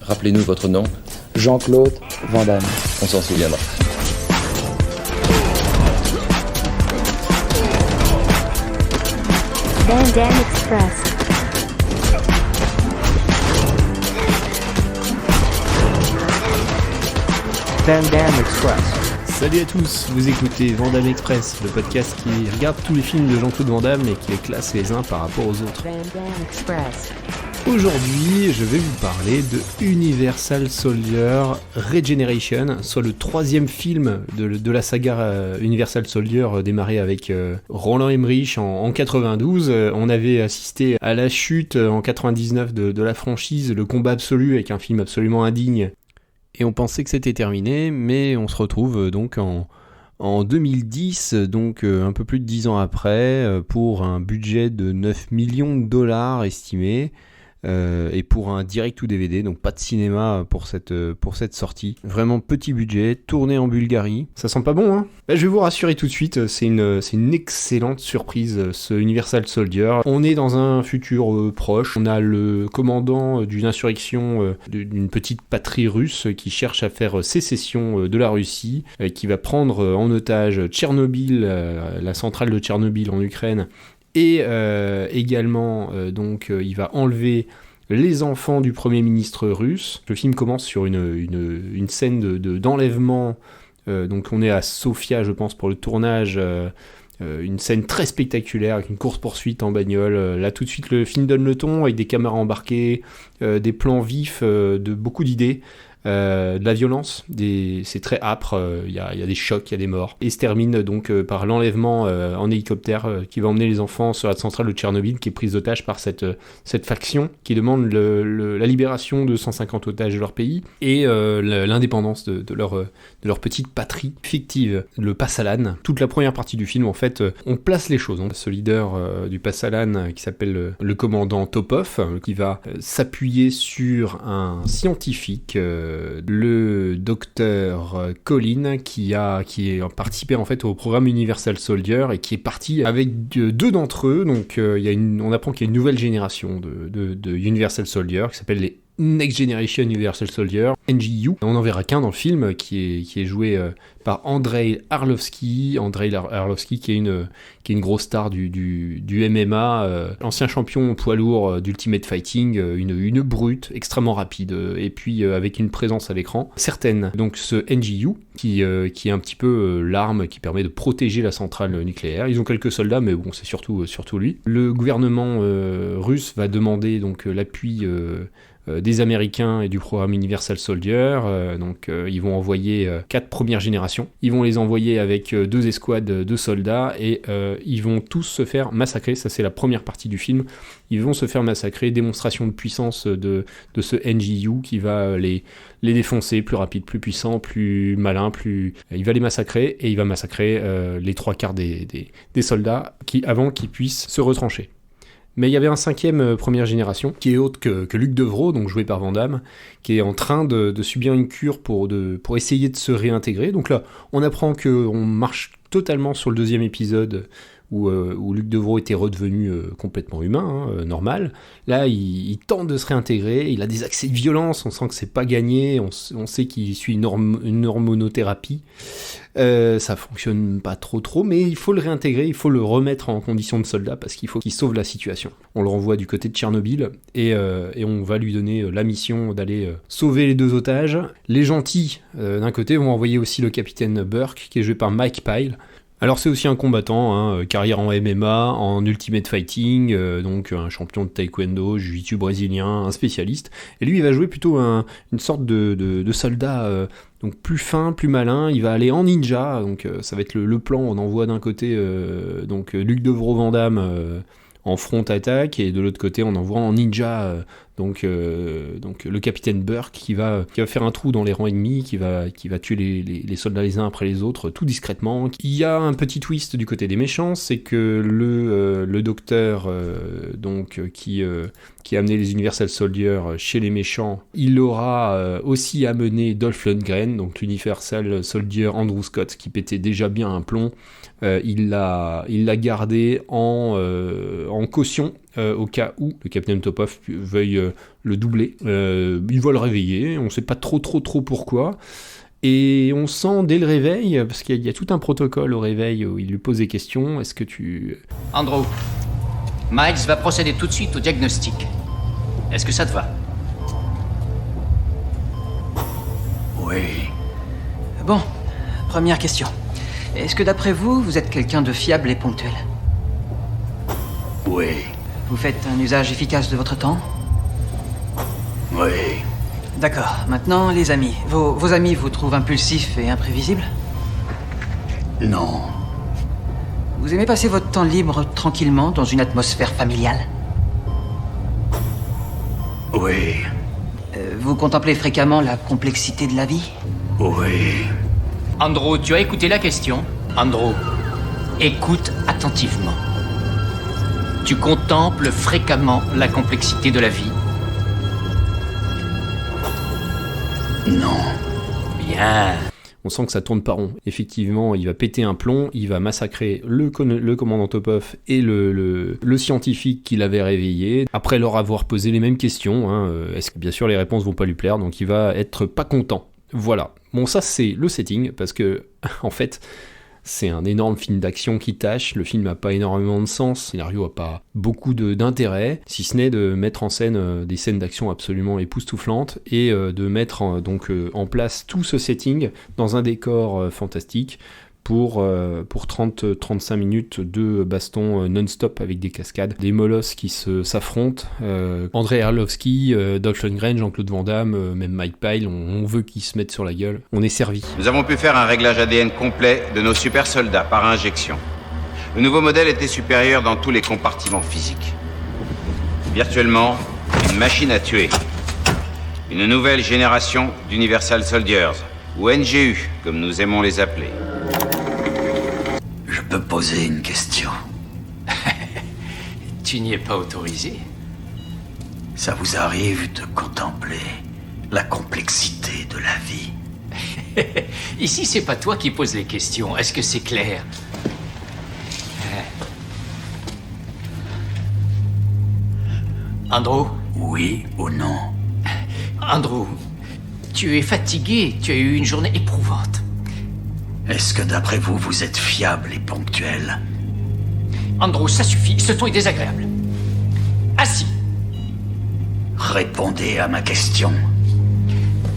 Rappelez-nous votre nom. Jean-Claude Van Damme. On s'en souviendra. Van Damme Express. Van Damme Express. Salut à tous, vous écoutez Van Damme Express, le podcast qui regarde tous les films de Jean-Claude Van Damme et qui les classe les uns par rapport aux autres. Van Damme Express. Aujourd'hui, je vais vous parler de Universal Soldier Regeneration, soit le troisième film de la saga Universal Soldier démarré avec Roland Emmerich en 92. On avait assisté à la chute en 99 de la franchise, le combat absolu avec un film absolument indigne. Et on pensait que c'était terminé, mais on se retrouve donc en 2010, donc un peu plus de 10 ans après, pour un budget de 9 millions de dollars estimé, et pour un direct ou DVD, donc pas de cinéma pour cette sortie. Vraiment petit budget, tourné en Bulgarie. Ça sent pas bon, hein ? Je vais vous rassurer tout de suite, c'est une excellente surprise, ce Universal Soldier. On est dans un futur proche, on a le commandant d'une insurrection d'une petite patrie russe qui cherche à faire sécession de la Russie, qui va prendre en otage Tchernobyl, la centrale de Tchernobyl en Ukraine, et également, il va enlever les enfants du Premier ministre russe. Le film commence sur une scène d'enlèvement. Donc on est à Sofia, je pense, pour le tournage. Une scène très spectaculaire avec une course-poursuite en bagnole. Là, tout de suite, le film donne le ton avec des caméras embarquées, des plans vifs, de beaucoup d'idées. De la violence, c'est très âpre, il y a des chocs, il y a des morts. Et se termine donc par l'enlèvement en hélicoptère qui va emmener les enfants sur la centrale de Tchernobyl, qui est prise d'otage par cette faction qui demande la libération de 150 otages de leur pays et l'indépendance de leur petite patrie fictive, le Passalan. Toute la première partie du film, en fait, on place les choses. Ce leader du Passalan qui s'appelle le commandant Topov, qui va s'appuyer sur un scientifique, le docteur Colin, qui est participé en fait au programme Universal Soldier et qui est parti avec deux d'entre eux. Donc on apprend qu'il y a une nouvelle génération de Universal Soldier qui s'appelle les Next Generation Universal Soldier, NGU. On n'en verra qu'un dans le film qui est joué par Andrei Arlovski. Andrei Arlovski qui est une grosse star du MMA, ancien champion poids lourd d'Ultimate Fighting, une brute extrêmement rapide et puis avec une présence à l'écran certaine. Donc ce NGU qui est un petit peu l'arme qui permet de protéger la centrale nucléaire. Ils ont quelques soldats, mais bon, c'est surtout lui. Le gouvernement russe va demander donc l'appui des Américains et du programme Universal Soldier. Ils vont envoyer 4 premières générations. Ils vont les envoyer avec 2 escouades de soldats et ils vont tous se faire massacrer. Ça, c'est la première partie du film. Ils vont se faire massacrer. Démonstration de puissance de ce NGU qui va les défoncer, plus rapide, plus puissant, plus malin, il va les massacrer et il va massacrer les 3/4 des soldats avant qu'ils puissent se retrancher. Mais il y avait un 5e première génération, qui est autre que Luc Devreau, donc joué par Van Damme, qui est en train de subir une cure pour essayer de se réintégrer. Donc là, on apprend qu'on marche totalement sur le 2e épisode, où Luc Devreau était redevenu complètement humain, normal. Là, il tente de se réintégrer, il a des accès de violence, on sent que c'est pas gagné, on sait qu'il suit une hormonothérapie. Ça fonctionne pas trop, mais il faut le réintégrer, il faut le remettre en condition de soldat parce qu'il faut qu'il sauve la situation. On le renvoie du côté de Tchernobyl et on va lui donner la mission d'aller sauver les 2 otages. Les gentils, d'un côté, vont envoyer aussi le capitaine Burke, qui est joué par Mike Pyle. Alors c'est aussi un combattant, carrière en MMA, en Ultimate Fighting, donc un champion de taekwondo, jiu-jitsu brésilien, un spécialiste. Et lui, il va jouer plutôt une sorte de soldat donc plus fin, plus malin. Il va aller en ninja, donc ça va être le plan. On envoie d'un côté Luc Devreau Van Damme en front attaque, et de l'autre côté on envoie en ninja donc le capitaine Burke qui va faire un trou dans les rangs ennemis, qui va tuer les soldats les uns après les autres, tout discrètement. Il y a un petit twist du côté des méchants, c'est que le docteur qui a amené les Universal Soldier chez les méchants, il aura aussi amené Dolph Lundgren, donc l'Universal Soldier Andrew Scott, qui pétait déjà bien un plomb. Il l'a gardé en caution au cas où le capitaine Topov veuille le doubler. Il va le réveiller, on sait pas trop pourquoi. Et on sent dès le réveil, parce qu'il y a tout un protocole au réveil où il lui pose des questions, est-ce que tu... Andrew, Miles va procéder tout de suite au diagnostic. Est-ce que ça te va? Oui. Bon, première question. Est-ce que d'après vous, vous êtes quelqu'un de fiable et ponctuel? Oui. Vous faites un usage efficace de votre temps? Oui. D'accord. Maintenant, les amis. Vos amis vous trouvent impulsif et imprévisible? Non. Vous aimez passer votre temps libre tranquillement dans une atmosphère familiale? Oui. Vous contemplez fréquemment la complexité de la vie? Oui. Andrew, tu as écouté la question? Andrew, écoute attentivement. Tu contemples fréquemment la complexité de la vie? Non. Bien. On sent que ça tourne pas rond. Effectivement, il va péter un plomb, il va massacrer le commandant Topov et le scientifique qui l'avait réveillé. Après leur avoir posé les mêmes questions, est-ce que bien sûr les réponses vont pas lui plaire, donc il va être pas content. Voilà. Bon, ça c'est le setting, parce que en fait, c'est un énorme film d'action qui tâche, le film n'a pas énormément de sens, le scénario n'a pas beaucoup d'intérêt, si ce n'est de mettre en scène des scènes d'action absolument époustouflantes et de mettre en place tout ce setting dans un décor fantastique pour 30-35 minutes de baston non-stop avec des cascades, des molosses qui s'affrontent, André Arlovski, Dolph Lundgren, Jean-Claude Van Damme, même Mike Pyle, on veut qu'ils se mettent sur la gueule, on est servi. Nous avons pu faire un réglage ADN complet de nos super soldats par injection. Le nouveau modèle était supérieur dans tous les compartiments physiques. Virtuellement, une machine à tuer. Une nouvelle génération d'Universal Soldiers, ou NGU, comme nous aimons les appeler. Je peux poser une question. Tu n'y es pas autorisé. Ça vous arrive de contempler la complexité de la vie? Ici, c'est pas toi qui poses les questions. Est-ce que c'est clair? Andrew? Oui ou non? Andrew, tu es fatigué. Tu as eu une journée éprouvante. Est-ce que d'après vous, vous êtes fiable et ponctuel? Andrew, ça suffit. Ce ton est désagréable. Assis. Répondez à ma question.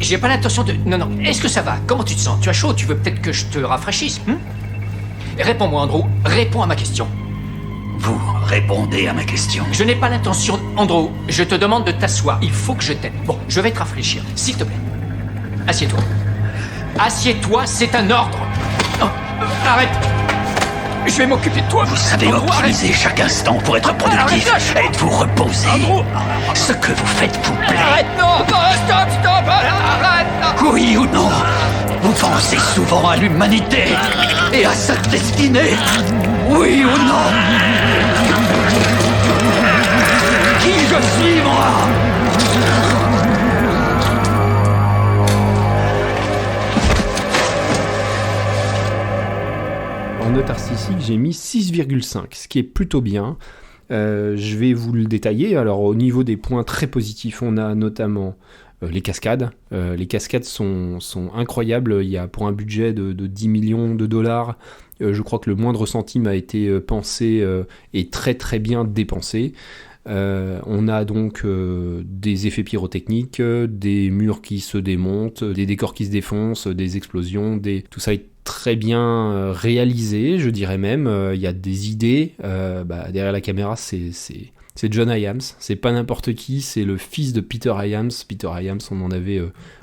J'ai pas l'intention de... Non. Est-ce que ça va? Comment tu te sens? Tu as chaud? Tu veux peut-être que je te rafraîchisse? Réponds-moi, Andrew. Réponds à ma question. Vous répondez à ma question. Je n'ai pas l'intention... Andrew, je te demande de t'asseoir. Il faut que je t'aide. Bon, je vais te rafraîchir. S'il te plaît. Assieds-toi. Assieds-toi, c'est un ordre. Oh, arrête. Je vais m'occuper de toi. Vous savez Andrew, optimiser arrête. chaque instant pour être productif et de vous reposer. Andrew. Ce que vous faites vous plaît. Arrête, non, stop, arrête, non. Oui ou non? Vous pensez souvent à l'humanité et à sa destinée. Oui ou non? Qui je suis, moi? En note artistique, j'ai mis 6,5, ce qui est plutôt bien. Je vais vous le détailler. Alors, au niveau des points très positifs, on a notamment les cascades. Les cascades sont incroyables. Il y a pour un budget de 10 millions de dollars, je crois que le moindre centime a été pensé et très très bien dépensé. On a donc des effets pyrotechniques, des murs qui se démontent, des décors qui se défoncent, des explosions, tout ça est très bien réalisé, je dirais même. Il y a des idées. Derrière la caméra, c'est John Hyams. C'est pas n'importe qui, c'est le fils de Peter Hyams. Peter Hyams, on en avait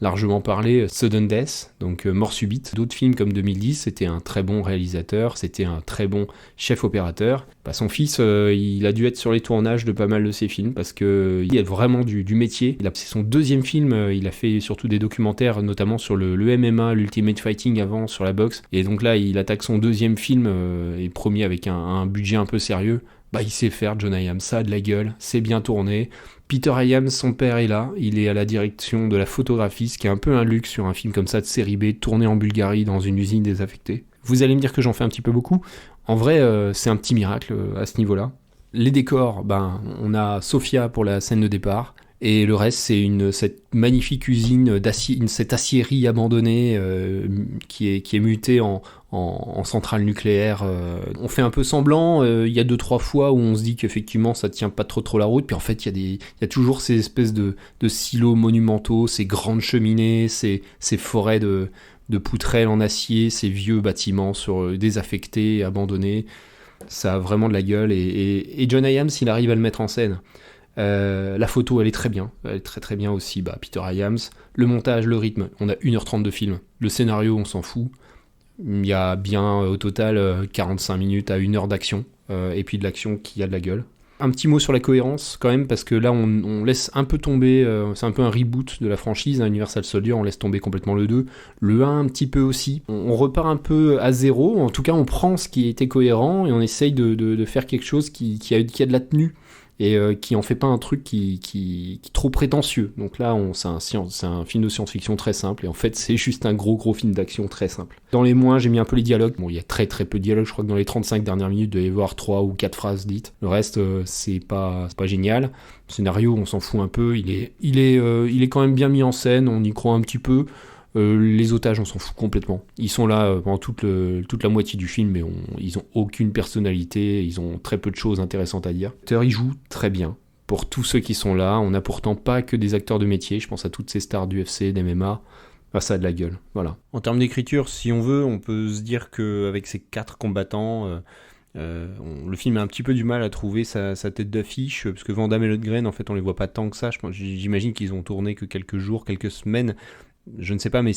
largement parlé. Sudden Death, donc mort subite. D'autres films comme 2010, c'était un très bon réalisateur, c'était un très bon chef opérateur. Son fils, il a dû être sur les tournages de pas mal de ses films parce que il a vraiment du métier. C'est son deuxième film, il a fait surtout des documentaires, notamment sur le MMA, l'Ultimate Fighting avant, sur la boxe. Et donc là, il attaque son deuxième film et premier avec un budget un peu sérieux. Il sait faire, John Hyams, ça a de la gueule, c'est bien tourné. Peter Hyams, son père, est là, il est à la direction de la photographie, ce qui est un peu un luxe sur un film comme ça de série B, tourné en Bulgarie dans une usine désaffectée. Vous allez me dire que j'en fais un petit peu beaucoup. En vrai, c'est un petit miracle à ce niveau-là. Les décors, on a Sofia pour la scène de départ. Et le reste, c'est cette magnifique usine d'acier, cette aciérie abandonnée qui est mutée en centrale nucléaire. On fait un peu semblant, il y a 2-3 fois où on se dit qu'effectivement ça tient pas trop la route, puis en fait il y a toujours ces espèces de silos monumentaux, ces grandes cheminées, ces forêts de poutrelles en acier, ces vieux bâtiments désaffectés, abandonnés. Ça a vraiment de la gueule, et John Hyams, il arrive à le mettre en scène. La photo, elle est très bien, elle est très très bien aussi, Peter Hyams. Le montage, le rythme, on a 1h30 de film. Le scénario, on s'en fout. Il y a bien au total 45 minutes à 1 heure d'action, et puis de l'action qui a de la gueule. Un petit mot sur la cohérence quand même, parce que là on laisse un peu tomber, c'est un peu un reboot de la franchise, Universal Soldier, on laisse tomber complètement le 2, le 1 un petit peu aussi. On repart un peu à zéro, en tout cas on prend ce qui était cohérent et on essaye de faire quelque chose qui a de la tenue. Et qui en fait pas un truc qui trop prétentieux. Donc là, c'est un film de science-fiction très simple, et en fait, c'est juste un gros film d'action très simple. Dans les moins, j'ai mis un peu les dialogues. Bon, il y a très peu de dialogues, je crois que dans les 35 dernières minutes, il doit y avoir 3 ou 4 phrases dites. Le reste, c'est pas génial. Le scénario, on s'en fout un peu. Il est quand même bien mis en scène, on y croit un petit peu. Les otages, on s'en fout complètement. Ils sont là pendant toute la moitié du film, mais ils ont aucune personnalité, ils ont très peu de choses intéressantes à dire. L'acteur, il joue très bien. Pour tous ceux qui sont là, on n'a pourtant pas que des acteurs de métier, je pense à toutes ces stars d'UFC, d'MMA, ça a de la gueule, voilà. En termes d'écriture, si on veut, on peut se dire qu'avec ces 4 combattants, le film a un petit peu du mal à trouver sa tête d'affiche, parce que Van Damme et Lundgren, en fait, on les voit pas tant que ça. J'imagine qu'ils ont tourné que quelques jours, quelques semaines. Je ne sais pas, mais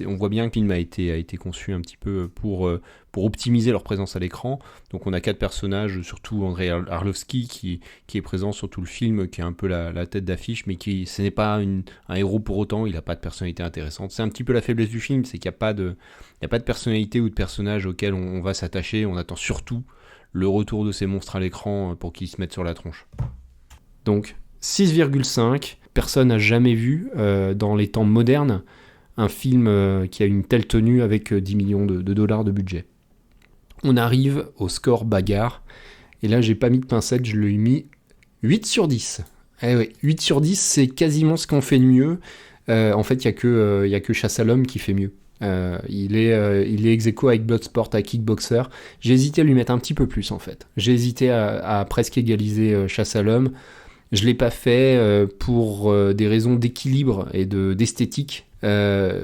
on voit bien que le film a été conçu un petit peu pour optimiser leur présence à l'écran. Donc on a 4 personnages, surtout Andrei Arlovski qui est présent sur tout le film, qui est un peu la tête d'affiche, mais ce n'est pas un héros pour autant, il n'a pas de personnalité intéressante. C'est un petit peu la faiblesse du film, c'est qu'il n'y a pas de personnalité ou de personnage auquel on va s'attacher. On attend surtout le retour de ces monstres à l'écran pour qu'ils se mettent sur la tronche. Donc 6,5. Personne n'a jamais vu, dans les temps modernes, un film qui a une telle tenue avec 10 millions de dollars de budget. On arrive au score bagarre, et là j'ai pas mis de pincette, je lui ai mis 8 sur 10. Eh oui, 8 sur 10, c'est quasiment ce qu'on fait de mieux. En fait, il y a que Chasse à l'homme qui fait mieux. Il est ex-aequo avec Bloodsport à Kickboxer. J'ai hésité à lui mettre un petit peu plus, en fait. J'ai hésité à presque égaliser Chasse à l'homme. Je ne l'ai pas fait pour des raisons d'équilibre et d'esthétique.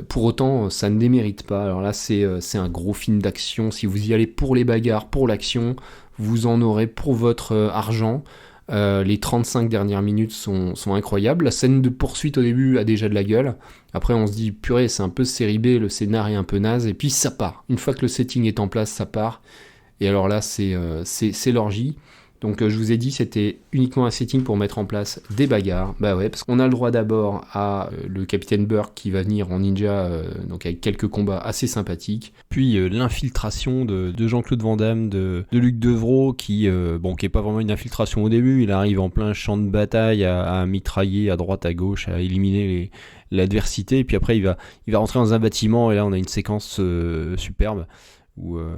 Pour autant, ça ne démérite pas. Alors là, c'est un gros film d'action. Si vous y allez pour les bagarres, pour l'action, vous en aurez pour votre argent. Les 35 dernières minutes sont incroyables. La scène de poursuite au début a déjà de la gueule. Après, on se dit, purée, c'est un peu série B, le scénar est un peu naze. Et puis ça part. Une fois que le setting est en place, ça part. Et alors là, c'est l'orgie. Donc je vous ai dit, c'était uniquement un setting pour mettre en place des bagarres. Bah ouais, parce qu'on a le droit d'abord à le capitaine Burke qui va venir en ninja, donc avec quelques combats assez sympathiques. Puis l'infiltration de Jean-Claude Van Damme, de Luc Devreau, qui est pas vraiment une infiltration au début. Il arrive en plein champ de bataille à mitrailler à droite à gauche, à éliminer l'adversité. Et puis après, il va rentrer dans un bâtiment, et là on a une séquence superbe.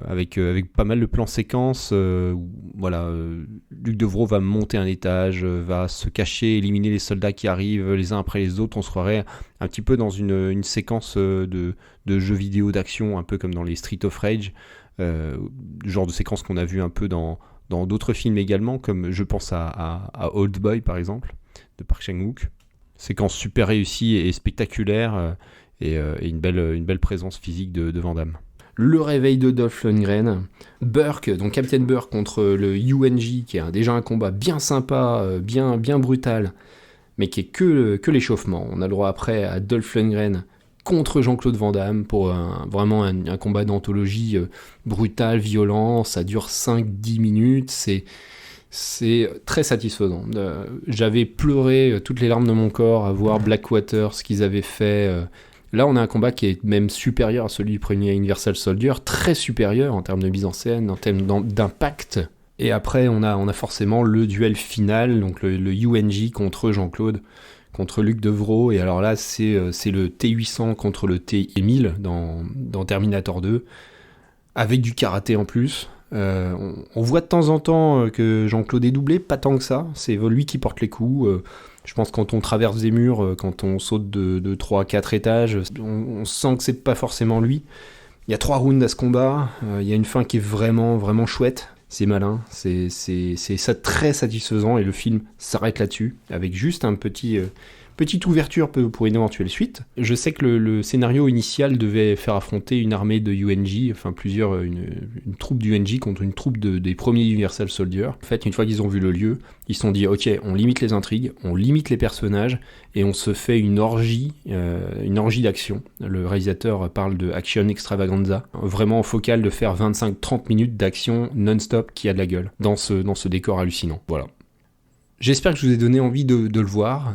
Avec pas mal de plans séquences, Luc Devreau va monter un étage, va se cacher, éliminer les soldats qui arrivent les uns après les autres. On se croirait un petit peu dans une séquence de jeux vidéo d'action, un peu comme dans les Street of Rage, le genre de séquence qu'on a vu un peu dans d'autres films également, comme je pense à Old Boy par exemple, de Park Chan-wook. Séquence super réussie et spectaculaire, et une belle présence physique de Van Damme. Le réveil de Dolph Lundgren, Burke, donc Captain Burke contre le UNJ, qui est déjà un combat bien sympa, bien brutal, mais qui est que l'échauffement. On a le droit après à Dolph Lundgren contre Jean-Claude Van Damme pour vraiment un combat d'anthologie brutal, violent. Ça dure 5-10 minutes, c'est très satisfaisant. J'avais pleuré toutes les larmes de mon corps à voir Blackwater, ce qu'ils avaient fait. Là, on a un combat qui est même supérieur à celui du premier Universal Soldier, très supérieur en termes de mise en scène, en termes d'impact. Et après, on a forcément le duel final, donc le UNJ contre Jean-Claude, contre Luc Devreau. Et alors là, c'est le T-800 contre le T-1000 dans Terminator 2, avec du karaté en plus. On voit de temps en temps que Jean-Claude est doublé, pas tant que ça, c'est lui qui porte les coups. Je pense que quand on traverse des murs, quand on saute de 3 à 4 étages, on sent que c'est pas forcément lui. Il y a 3 rounds à ce combat, il y a une fin qui est vraiment, vraiment chouette. C'est malin, c'est ça très satisfaisant et le film s'arrête là-dessus, avec juste un petite ouverture pour une éventuelle suite. Je sais que le scénario initial devait faire affronter une armée de UNJ, enfin une troupe d'UNJ contre une troupe des premiers Universal Soldiers. En fait, une fois qu'ils ont vu le lieu, ils se sont dit ok, on limite les intrigues, on limite les personnages et on se fait une orgie d'action. Le réalisateur parle de action extravaganza, vraiment en focal de faire 25-30 minutes d'action non-stop qui a de la gueule dans ce décor hallucinant. Voilà. J'espère que je vous ai donné envie de le voir.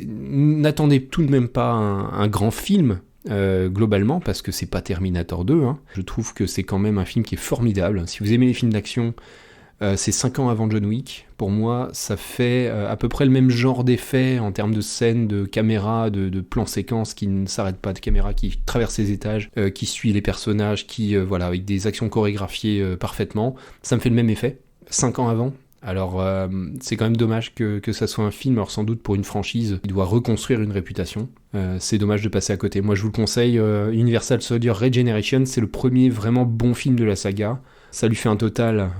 N'attendez tout de même pas un grand film, globalement, parce que c'est pas Terminator 2. Hein. Je trouve que c'est quand même un film qui est formidable. Si vous aimez les films d'action, c'est 5 ans avant John Wick. Pour moi, ça fait à peu près le même genre d'effet en termes de scènes, de caméras, de plans séquences qui ne s'arrêtent pas, de caméras qui traversent les étages, qui suit les personnages, avec des actions chorégraphiées parfaitement. Ça me fait le même effet, 5 ans avant. Alors, c'est quand même dommage que ça soit un film, alors sans doute pour une franchise qui doit reconstruire une réputation. C'est dommage de passer à côté. Moi, je vous le conseille, Universal Soldier Regeneration, c'est le premier vraiment bon film de la saga. Ça lui fait un total,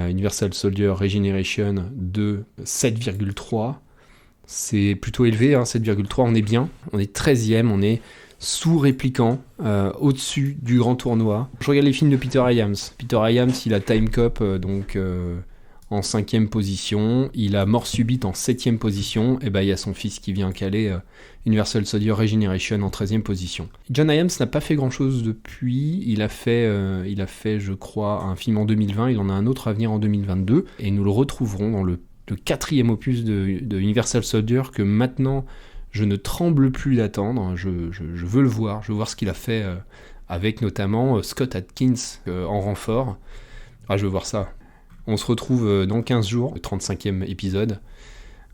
Universal Soldier Regeneration, de 7,3. C'est plutôt élevé, hein, 7,3, on est bien. On est 13e, on est sous-répliquant, au-dessus du grand tournoi. Je regarde les films de Peter Hyams. Peter Hyams, il a Time Cop, en 5e position, il a Mort Subite en 7e position, et il y a son fils qui vient caler Universal Soldier Regeneration en 13e position. John Hyams n'a pas fait grand chose depuis, il a fait je crois un film en 2020, il en a un autre à venir en 2022, et nous le retrouverons dans le 4e opus de Universal Soldier que maintenant je ne tremble plus d'attendre, je veux le voir, je veux voir ce qu'il a fait avec notamment Scott Adkins en renfort, je veux voir ça. On se retrouve dans 15 jours, le 35e épisode,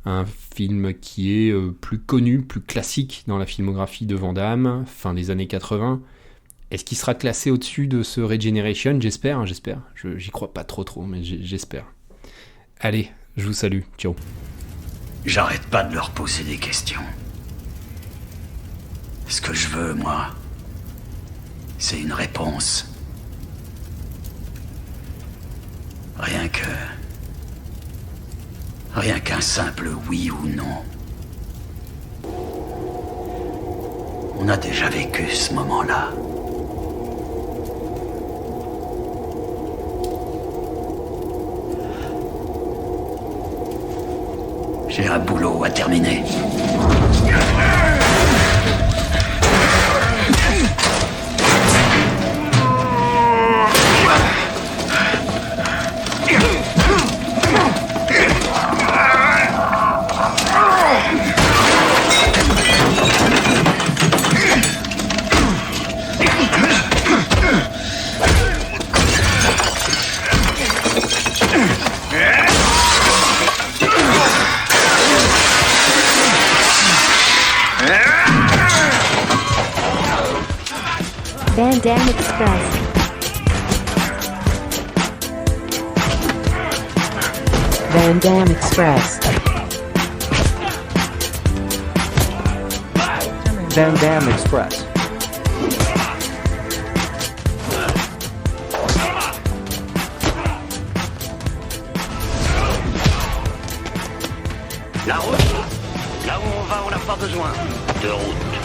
un film qui est plus connu, plus classique dans la filmographie de Van Damme, fin des années 80. Est-ce qu'il sera classé au-dessus de ce Regeneration ? J'espère. J'y crois pas trop, mais j'espère. Allez, je vous salue, ciao. J'arrête pas de leur poser des questions. Ce que je veux, moi, c'est une réponse. Rien qu'un simple oui ou non. On a déjà vécu ce moment-là. J'ai un boulot à terminer. Van Damme Express. Van Damme Express. Van Damme Express. La route. Là où on va, on n'a pas besoin de route.